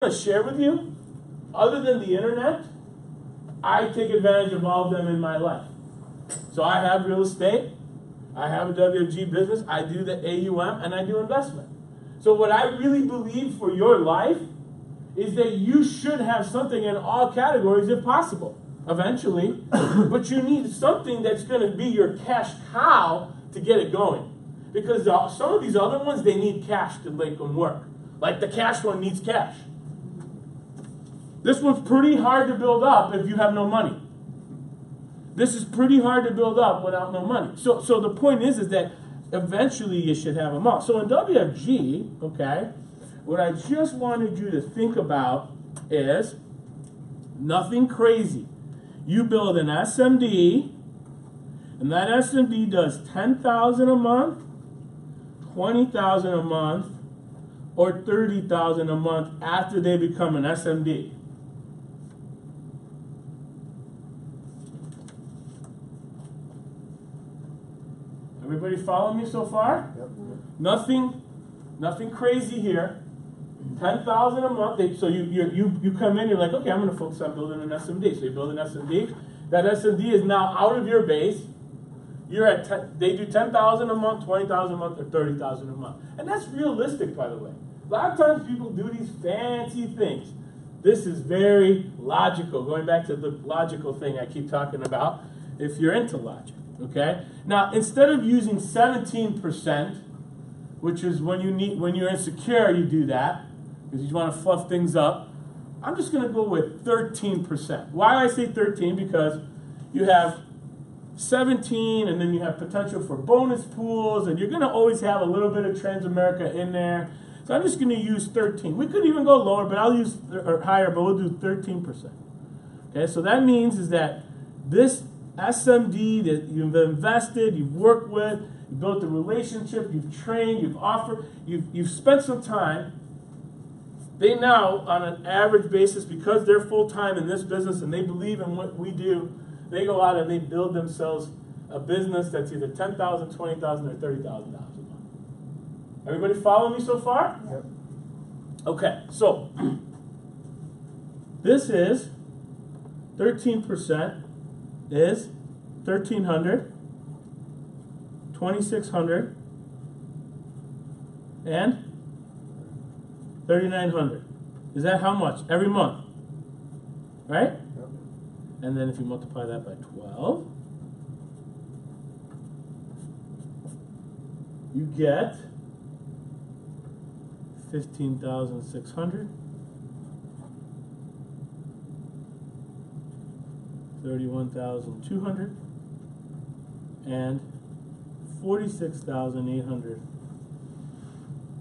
to share with you, other than the internet, I take advantage of all of them in my life. So I have real estate, I have a WFG business, I do the AUM, and I do investment. So what I really believe for your life is that you should have something in all categories if possible, eventually. But you need something that's going to be your cash cow to get it going. Because some of these other ones, they need cash to make them work. Like the cash one needs cash. This one's pretty hard to build up if you have no money. This is pretty hard to build up without no money. So the point is that eventually you should have them all. So in WFG, okay, what I just wanted you to think about is nothing crazy. You build an SMD, and that SMD does $10,000 a month, $20,000 a month, or $30,000 a month after they become an SMD. Everybody follow me so far? Yep. Nothing crazy here. $10,000 a month. So you come in, you're like, okay, I'm going to focus on building an SMD. So you build an SMD. That SMD is now out of your base. You're at they do $10,000 a month, $20,000 a month, or $30,000 a month. And that's realistic, by the way. A lot of times people do these fancy things. This is very logical. Going back to the logical thing I keep talking about, if you're into logic. Okay? Now, instead of using 17%, which is when you're insecure, you do that, because you want to fluff things up, I'm just going to go with 13%. Why do I say 13? Because you have 17, and then you have potential for bonus pools, and you're going to always have a little bit of Transamerica in there. So I'm just going to use 13. We could even go lower, but I'll use, or higher, but we'll do 13%. Okay, so that means is that this SMD that you've invested, you've worked with, you've built a relationship, you've trained, you've offered, you've spent some time. They now, on an average basis, because they're full-time in this business and they believe in what we do, they go out and they build themselves a business that's either $10,000, $20,000, or $30,000 a month. Everybody follow me so far? Yep. Okay, so this is 13% is $1,300, $2,600, and $3,900. Is that how much? Every month. Right? Yep. And then if you multiply that by 12, you get 15,600, 31,200, and 46,800.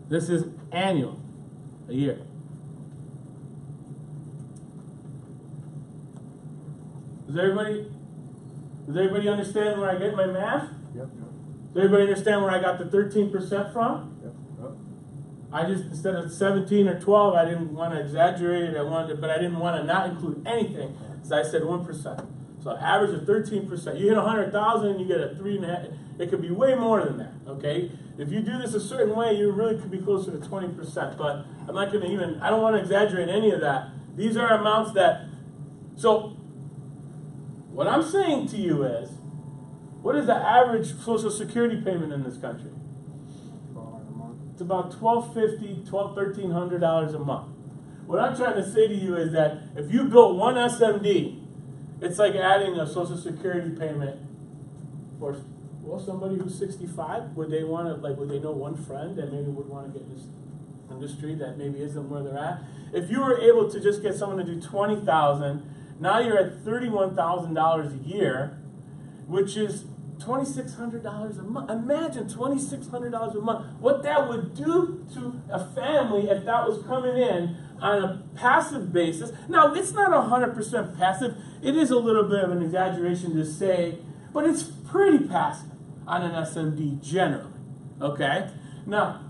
This is annual, a year. Does everybody understand where I get my math? Yep. Does everybody understand where I got the 13% from? Yep. Yep. I just, instead of 17 or 12, I didn't want to exaggerate it. But I didn't want to not include anything. So I said 1%. So average of 13%. You hit 100,000, you get a 3.5. It could be way more than that. Okay. If you do this a certain way, you really could be closer to 20%. But I'm not going to even. I don't want to exaggerate any of that. These are amounts that. So what I'm saying to you is, what is the average Social Security payment in this country? It's about $1,250, $1,300 a month. What I'm trying to say to you is that if you built one SMD, it's like adding a Social Security payment for, well, somebody who's 65. Would they want to, would they know one friend that maybe would want to get in this industry that maybe isn't where they're at? If you were able to just get someone to do $20,000, now you're at $31,000 a year, which is $2,600 a month. Imagine $2,600 a month. What that would do to a family if that was coming in on a passive basis. Now, it's not 100% passive. It is a little bit of an exaggeration to say, but it's pretty passive on an SMD generally. Okay? Now,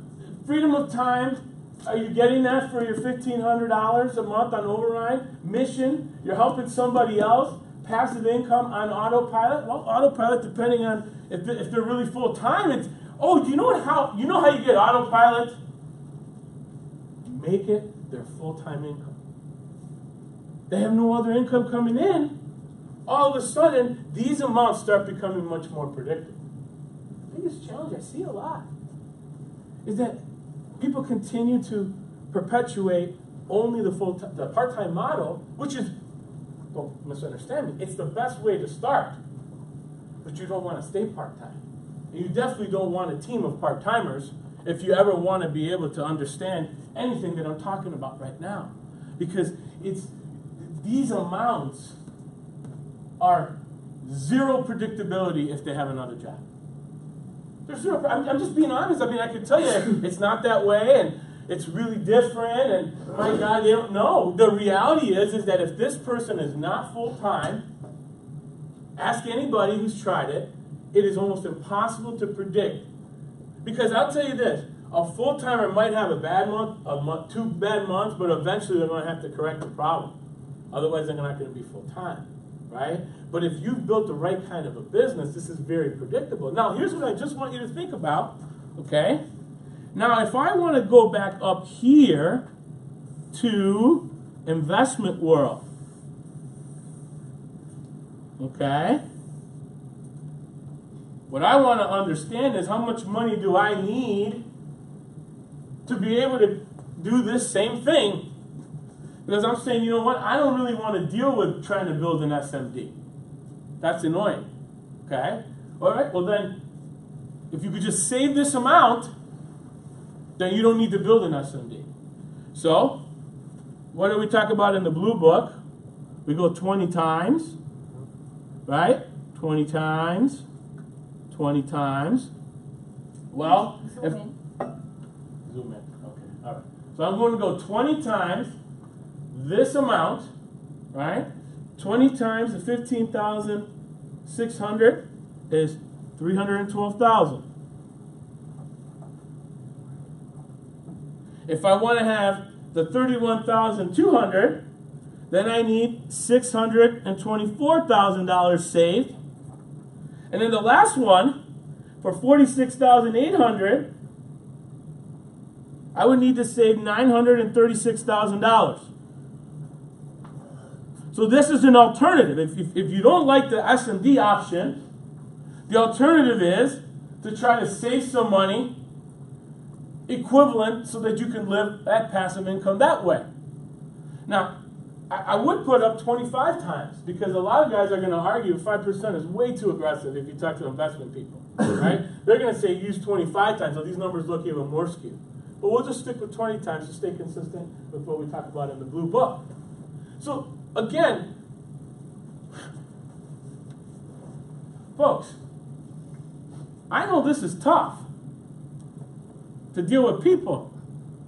freedom of time. Are you getting that for your $1,500 a month on override? Mission, you're helping somebody else. Passive income on autopilot. Well, autopilot, depending on if they're really full time, it's, oh, do you know how you get autopilot? Make it their full-time income. They have no other income coming in. All of a sudden, these amounts start becoming much more predictable. The biggest challenge I see a lot is that people continue to perpetuate only the part-time model, which is, don't misunderstand me, it's the best way to start. But you don't want to stay part-time. And you definitely don't want a team of part-timers if you ever want to be able to understand anything that I'm talking about right now. Because these amounts are zero predictability if they have another job. There's zero. I'm just being honest. I mean, I can tell you it's not that way, and it's really different, and my God, they don't know. The reality is that if this person is not full-time, ask anybody who's tried it, it is almost impossible to predict. Because I'll tell you this, a full-timer might have a bad month, 2 bad months, but eventually they're going to have to correct the problem. Otherwise, they're not going to be full-time, right? But if you've built the right kind of a business, this is very predictable. Now, here's what I just want you to think about, okay? Now, if I want to go back up here to investment world, okay? What I want to understand is how much money do I need to be able to do this same thing? Because I'm saying, you know what, I don't really want to deal with trying to build an SMD. That's annoying, okay? All right, well then, if you could just save this amount, then you don't need to build an SMD. So, what do we talk about in the blue book? We go 20 times, right? 20 times, 20 times. Well, Zoom in. Zoom in, okay, all right. So I'm going to go 20 times this amount, right? 20 times the 15,600 is 312,000. If I want to have the 31,200, then I need $624,000 saved. And then the last one, for 46,800, I would need to save $936,000. So this is an alternative. If you don't like the SMD option, the alternative is to try to save some money equivalent so that you can live that passive income that way. Now, I would put up 25 times because a lot of guys are going to argue 5% is way too aggressive if you talk to investment people, right? They're going to say use 25 times, so these numbers look even more skewed. But we'll just stick with 20 times to stay consistent with what we talk about in the blue book. So, again, folks, I know this is tough to deal with people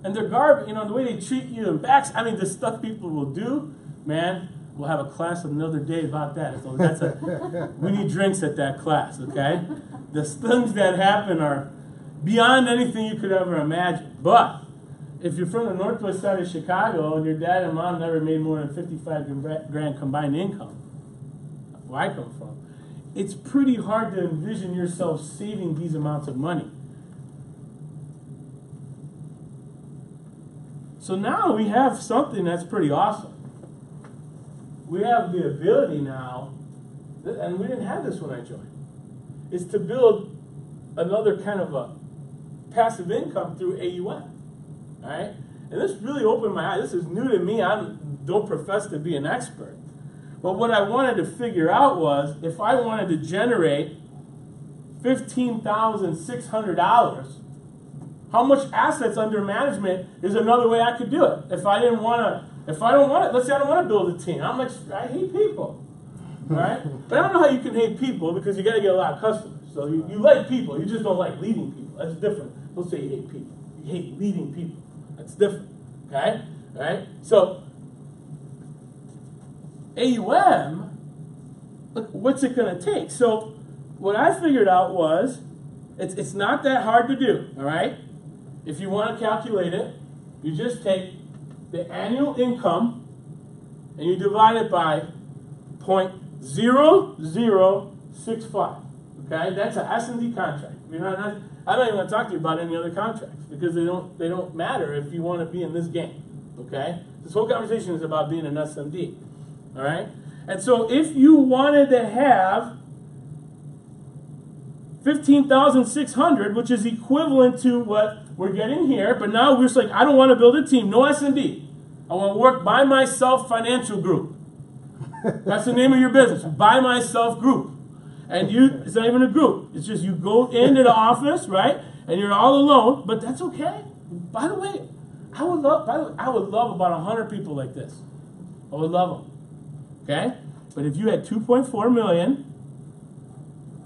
and their garbage, you know, the way they treat you and backs. I mean, the stuff people will do, man, we'll have a class another day about that. So we need drinks at that class, okay? The things that happen are beyond anything you could ever imagine. But if you're from the northwest side of Chicago and your dad and mom never made more than 55 grand combined income, where I come from, it's pretty hard to envision yourself saving these amounts of money. So now we have something that's pretty awesome. We have the ability now, and we didn't have this when I joined, is to build another kind of a passive income through AUM. All right? And this really opened my eyes. This is new to me. I don't profess to be an expert. But what I wanted to figure out was if I wanted to generate $15,600, how much assets under management is another way I could do it. If I don't want to, let's say I don't want to build a team. I'm like, I hate people, all right? But I don't know how you can hate people because you got to get a lot of customers. So you like people, you just don't like leading people. That's different. Don't say you hate people. You hate leading people. That's different, okay? All right? So AUM, look, what's it going to take? So what I figured out was it's not that hard to do, all right? If you want to calculate it, you just take the annual income and you divide it by 0.0065. Okay, that's an S&D contract. I don't even want to talk to you about any other contracts because they don't matter if you want to be in this game. Okay? This whole conversation is about being an SMD. All right? And so if you wanted to have 15,600, which is equivalent to what we're getting here, but now we're just like, I don't want to build a team, no SMD. I want to work by myself financial group. That's the name of your business, by myself group. And it's not even a group. It's just you go into the office, right? And you're all alone, but that's okay. By the way, I would love about 100 people like this. I would love them. Okay? But if you had 2.4 million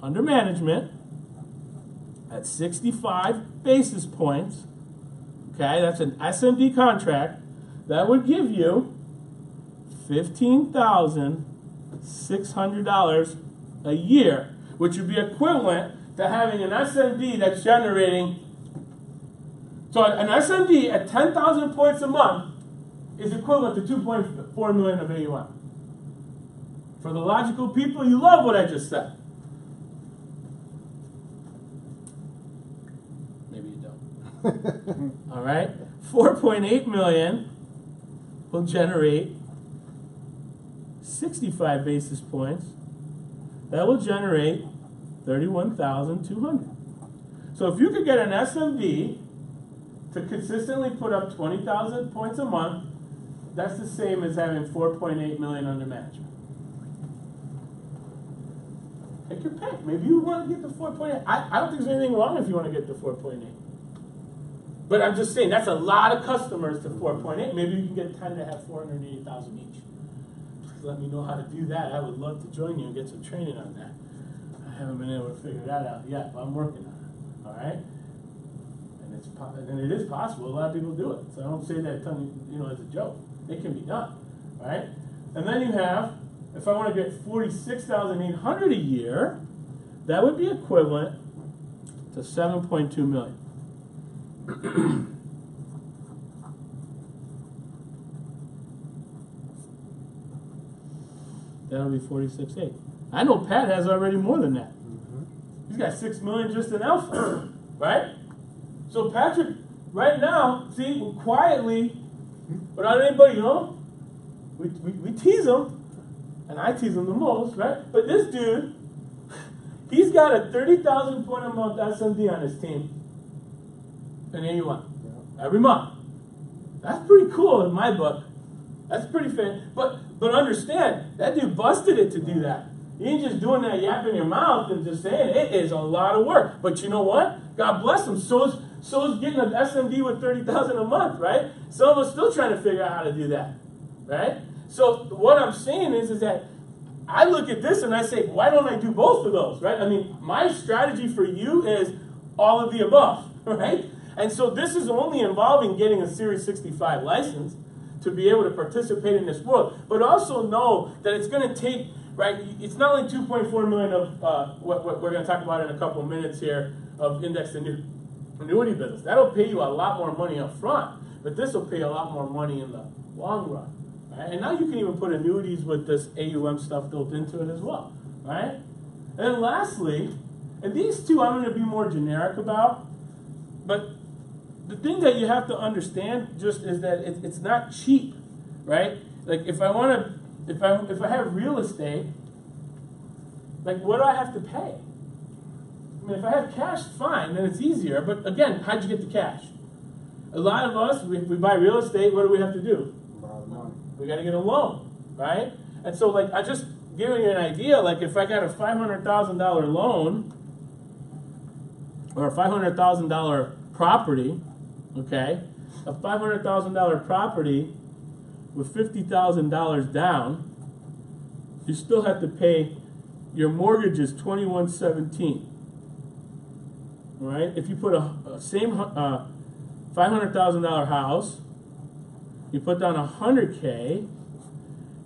under management at 65 basis points, okay, that's an SMD contract, that would give you $15,600 a year, which would be equivalent to having an SMD that's generating. So an SMD at 10,000 points a month is equivalent to 2.4 million of AUM. For the logical people, you love what I just said. Maybe you don't. All right? 4.8 million will generate 65 basis points. That will generate 31,200. So if you could get an SMD to consistently put up 20,000 points a month, that's the same as having 4.8 million under management. Take your pick. Maybe you want to get to 4.8. I don't think there's anything wrong if you want to get to 4.8. But I'm just saying, that's a lot of customers to 4.8. Maybe you can get 10 to have 480,000 each. Please let me know how to do that. I would love to join you and get some training on that. I haven't been able to figure that out yet, but I'm working on it. All right? And it is possible. A lot of people do it. So I don't say that as a joke. It can be done. All right? And then you have, if I want to get 46,800 a year, that would be equivalent to 7.2 million. That'll be 46.8. I know Pat has already more than that. He's got 6 million just in alpha, right? So Patrick, right now, see, quietly, without anybody, we tease him, and I tease him the most, right? But this dude, he's got a 30,000 point a month SMD on his team in AUM every month. That's pretty cool in my book. That's pretty fan. But understand, that dude busted it to do that. You ain't just doing that yap in your mouth and just saying it is a lot of work. But you know what? God bless him. So is getting an SMD with 30,000 a month, right? Some of us still trying to figure out how to do that, right? So what I'm saying is that I look at this and I say, why don't I do both of those, right? I mean, my strategy for you is all of the above, right? And so this is only involving getting a Series 65 license to be able to participate in this world, but also know that it's going to take, right, it's not only 2.4 million of what we're going to talk about in a couple of minutes here of indexed annuity business. That'll pay you a lot more money up front, but this will pay a lot more money in the long run. Right? And now you can even put annuities with this AUM stuff built into it as well, right? And then lastly, and these two I'm going to be more generic about, but the thing that you have to understand just is that it's not cheap, right? Like if I have real estate, like what do I have to pay? I mean, if I have cash, fine, then it's easier. But again, how'd you get the cash? A lot of us, if we buy real estate, what do we have to do? Borrow money. We got to get a loan, right? And so, like, I just giving you an idea. Like, if I got a $500,000 loan or a $500,000 property, okay, a $500,000 property with $50,000 down, you still have to pay. Your mortgage is $2,117. Right? If you put a same $500,000 house, you put down $100K,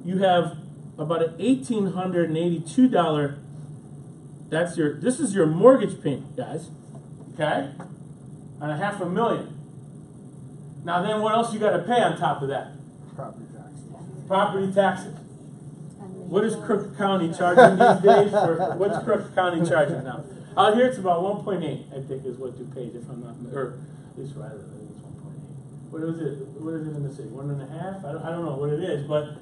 you have about an $1,882. This is your mortgage payment, guys. Okay? On $500,000. Now then, what else you got to pay on top of that? Property taxes. Property taxes. What is Crook County charging these days? What's Crook County charging now? Out here, it's about 1.8, I think, is what you paid, if I'm not, or at least rather, I think it's 1.8. what is it? What is it in the city? 1.5? I don't know what it is, but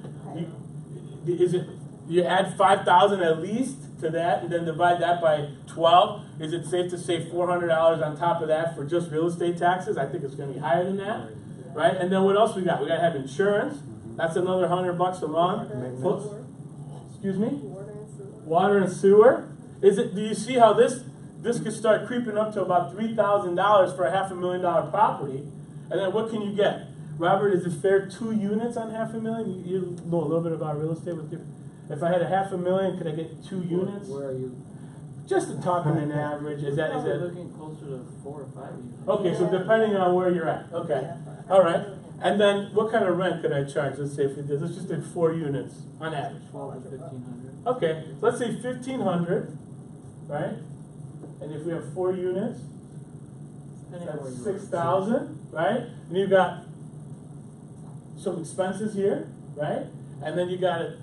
is it? You add 5,000 at least to that, and then divide that by 12. Is it safe to say $400 on top of that for just real estate taxes? I think it's going to be higher than that, right? And then what else we got? We got to have insurance. That's another $100 a month. Excuse me. Water and sewer. Is it? Do you see how this could start creeping up to about $3,000 for a $500,000 property? And then what can you get? Robert, is it fair 2 units on $500,000? You know a little bit about real estate with you. If I had a $500,000, could I get 2 units? Where are you? Just talking an average. Is that looking closer to 4 or 5 units? Okay, so depending on where you're at. Okay. All right. And then what kind of rent could I charge? Let's say if we did, let's just do 4 units on average. 12 to 1,500. Okay. So let's say 1,500, right? And if we have 4 units, that's 6,000, right? And you've got some expenses here, right? And then you got to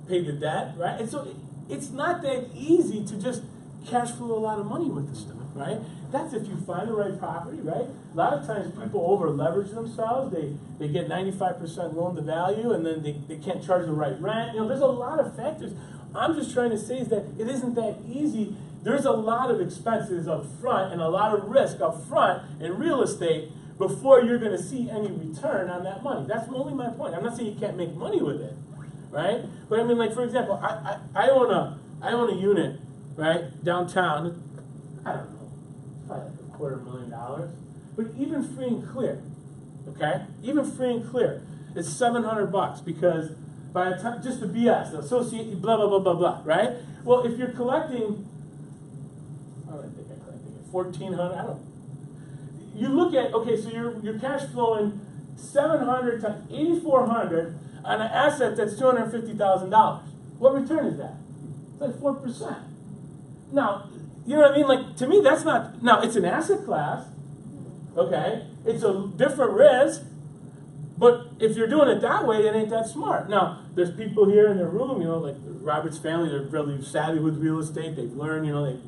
pay the debt, right? And so it's not that easy to just cash flow a lot of money with this stuff, right? That's if you find the right property, right? A lot of times people over leverage themselves. They get 95% loan to value, and then they can't charge the right rent. You know, there's a lot of factors. I'm just trying to say is that it isn't that easy. There's a lot of expenses up front and a lot of risk up front in real estate before you're going to see any return on that money. That's only my point. I'm not saying you can't make money with it, right? But I mean, like, for example, I own a unit, right, downtown. I don't know, probably like $250,000. But even free and clear, okay? Even free and clear, it's $700 because by the time, just the BS, the associate, blah, blah, blah, blah, blah, right? Well, if you're collecting, I don't think I collected it, 1,400, I don't. You look at, okay, so you're cash flowing 700 to 8,400 on an asset that's $250,000. What return is that? It's like 4%. Now, you know what I mean? Like, to me, that's not, now, it's an asset class, okay? It's a different risk, but if you're doing it that way, it ain't that smart. Now, there's people here in the room, you know, like Robert's family, they're really savvy with real estate. They've learned, you know,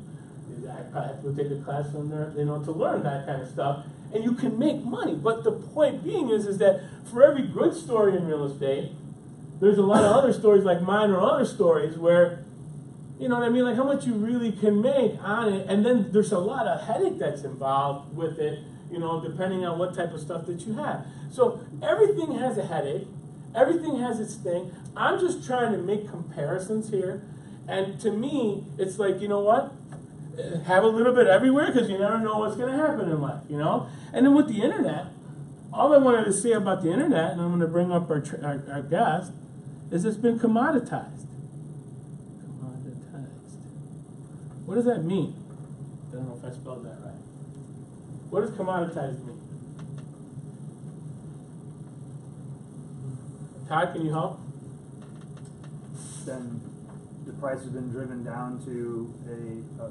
I probably have to take a class from there, you know, to learn that kind of stuff. And you can make money. But the point being is that for every good story in real estate, there's a lot of other stories like mine or other stories where, you know what I mean, like how much you really can make on it. And then there's a lot of headache that's involved with it, you know, depending on what type of stuff that you have. So everything has a headache. Everything has its thing. I'm just trying to make comparisons here. And to me, it's like, you know what? Have a little bit everywhere because you never know what's going to happen in life, you know? And then with the internet, all I wanted to say about the internet, and I'm going to bring up our guest, is it's been commoditized. Commoditized. What does that mean? I don't know if I spelled that right. What does commoditized mean? Todd, can you help? Then the price has been driven down to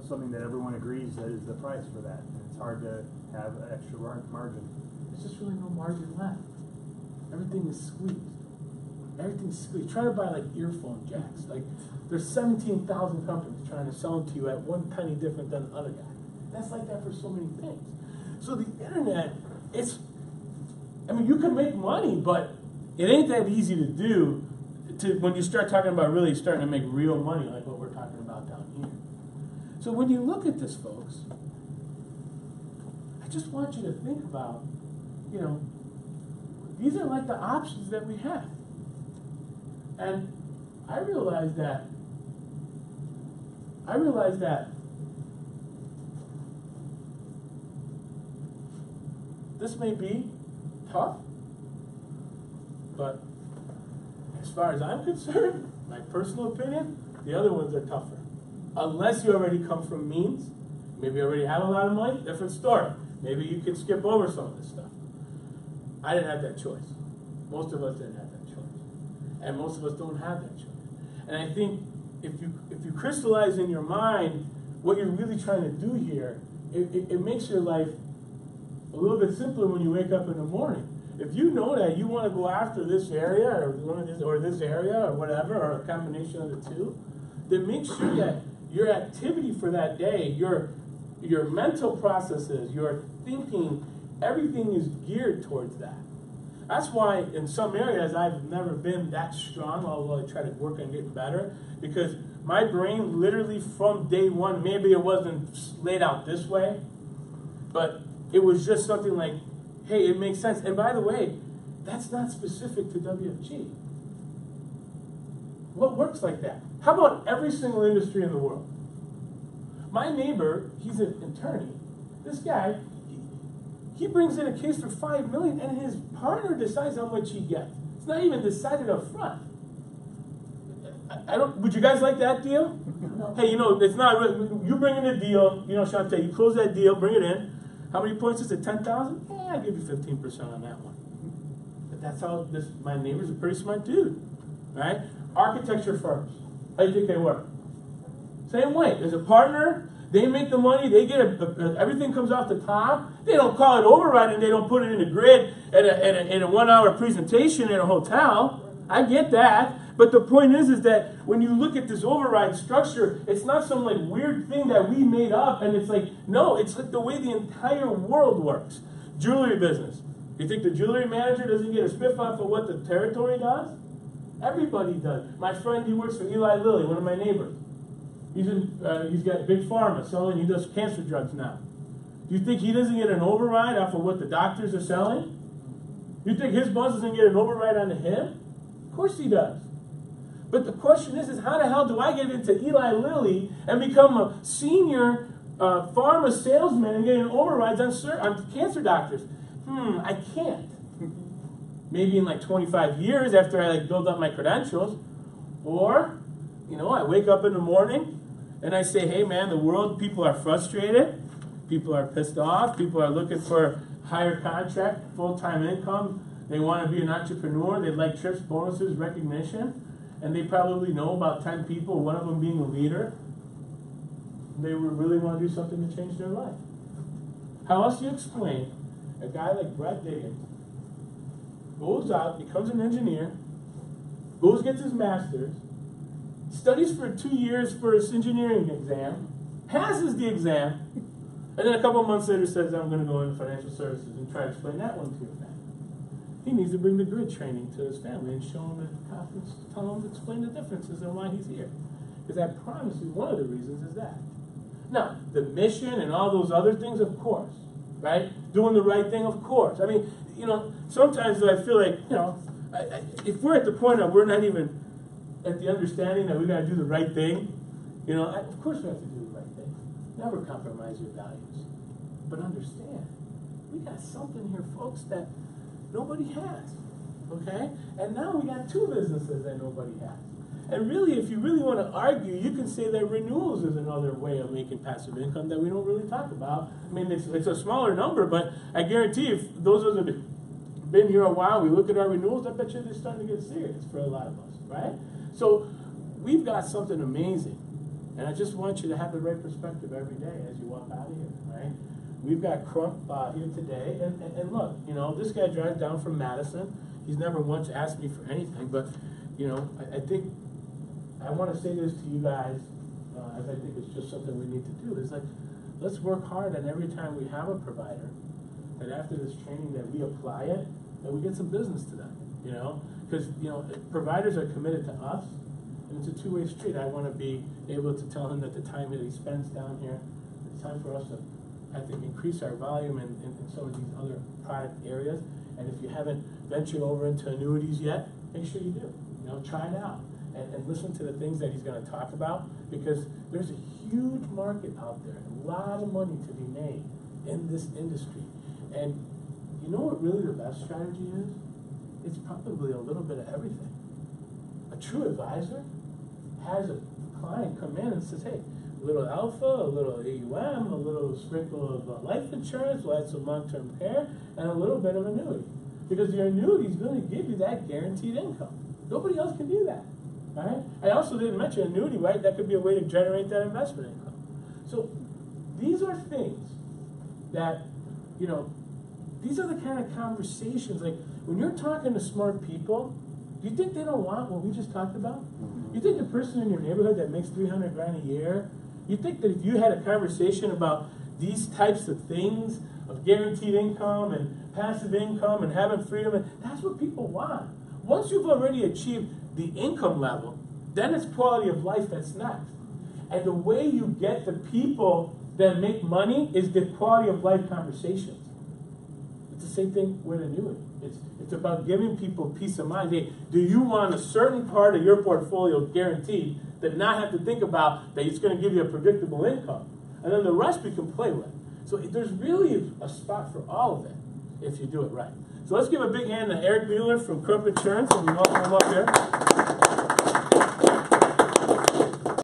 something that everyone agrees that is the price for that. And it's hard to have an extra margin. There's just really no margin left. Everything is squeezed. Everything's squeezed. Try to buy like earphone jacks. Like there's 17,000 companies trying to sell them to you at 1 penny different than the other guy. That's like that for so many things. So the internet, I mean, you can make money, but it ain't that easy to do when you start talking about really starting to make real money like what we're talking about down here. So when you look at this, folks, I just want you to think about, you know, these are like the options that we have. And I realize that this may be tough, but as far as I'm concerned, my personal opinion, the other ones are tougher. Unless you already come from means, maybe you already have a lot of money, different story. Maybe you can skip over some of this stuff. I didn't have that choice. Most of us didn't have that choice. And most of us don't have that choice. And I think if you crystallize in your mind what you're really trying to do here, it makes your life a little bit simpler when you wake up in the morning. If you know that you want to go after this area or this area or whatever, or a combination of the two, then make sure that your activity for that day, your mental processes, your thinking, everything is geared towards that. That's why in some areas I've never been that strong, although I try to work on getting better, because my brain literally from day one, maybe it wasn't laid out this way, but it was just something like, hey, it makes sense. And by the way, that's not specific to WFG. What works like that? How about every single industry in the world? My neighbor, he's an attorney. This guy, he brings in a case for $5 million, and his partner decides how much he gets. It's not even decided up front. I don't. Would you guys like that deal? No. Hey, you know, it's not. You bring in a deal. You know, Shante, you close that deal, bring it in. How many points is it? 10,000? Yeah, I give you 15% on that one. But that's how this. My neighbor's a pretty smart dude, right? Architecture firms. How do you think they work? Same way. There's a partner. They make the money. They get everything comes off the top. They don't call it override, and they don't put it in the grid in a 1 hour presentation in a hotel. I get that. But the point is that when you look at this override structure, it's not some like weird thing that we made up, and it's like, no, it's like the way the entire world works. Jewelry business. You think the jewelry manager doesn't get a spiff off of what the territory does? Everybody does. My friend, he works for Eli Lilly, one of my neighbors. He's got big pharma selling, he does cancer drugs now. Do you think he doesn't get an override off of what the doctors are selling? You think his boss doesn't get an override on him? Of course he does. But the question is how the hell do I get into Eli Lilly and become a senior pharma salesman and getting overrides on cancer doctors? I can't. Maybe in like 25 years after I like build up my credentials. Or, you know, I wake up in the morning and I say, hey man, the world, people are frustrated. People are pissed off. People are looking for higher contract, full-time income. They want to be an entrepreneur. They'd like trips, bonuses, recognition. And they probably know about 10 people, one of them being a leader. They would really want to do something to change their life. How else do you explain a guy like Brett Diggins goes out, becomes an engineer, goes gets his master's, studies for 2 years for his engineering exam, passes the exam, and then a couple of months later says, I'm going to go into financial services and try to explain that one to your family. He needs to bring the grid training to his family and show him at the conference, tell him, explain the differences and why he's here. Because I promise you, one of the reasons is that. Now, the mission and all those other things, of course, right? Doing the right thing, of course. I mean, you know, sometimes I feel like, you know, if we're at the point that we're not even at the understanding that we got to do the right thing, you know, of course we have to do the right thing. Never compromise your values. But understand, we got something here, folks, that nobody has, okay? And now we got 2 businesses that nobody has. And really, if you really want to argue, you can say that renewals is another way of making passive income that we don't really talk about. I mean, it's a smaller number, but I guarantee if those of us have been here a while, we look at our renewals, I bet you they're starting to get serious for a lot of us, right? So we've got something amazing. And I just want you to have the right perspective every day as you walk out of here, right? We've got Crump here today, and look, you know, this guy drives down from Madison. He's never once asked me for anything, but, you know, I think I want to say this to you guys, as I think it's just something we need to do. It's like, let's work hard, and every time we have a provider, that after this training that we apply it, that we get some business to them, you know? Because, you know, providers are committed to us, and it's a two-way street. I want to be able to tell him that the time that he spends down here, it's time for us to, I think, increase our volume in some of these other product areas. And if you haven't ventured over into annuities yet, make sure you do. You know, try it out and listen to the things that he's going to talk about, because there's a huge market out there, a lot of money to be made in this industry. And you know what really the best strategy is? It's probably a little bit of everything. A true advisor has a client come in and says, hey, a little alpha, a little AUM, a little sprinkle of life insurance, we'll add some long-term care, and a little bit of annuity. Because the annuity is going to give you that guaranteed income. Nobody else can do that. Right? I also didn't mention annuity, right? That could be a way to generate that investment income. So these are things that, you know, these are the kind of conversations, like when you're talking to smart people, do you think they don't want what we just talked about? You think the person in your neighborhood that makes $300 grand a year, you think that if you had a conversation about these types of things, of guaranteed income and passive income and having freedom, and that's what people want. Once you've already achieved the income level, then it's quality of life that's next. And the way you get the people that make money is the quality of life conversations. It's the same thing with annuity. It's about giving people peace of mind. Hey, do you want a certain part of your portfolio guaranteed that not have to think about that it's going to give you a predictable income? And then the rest we can play with. So there's really a spot for all of it if you do it right. So let's give a big hand to Eric Mueller from Crump Insurance, and we welcome him up here.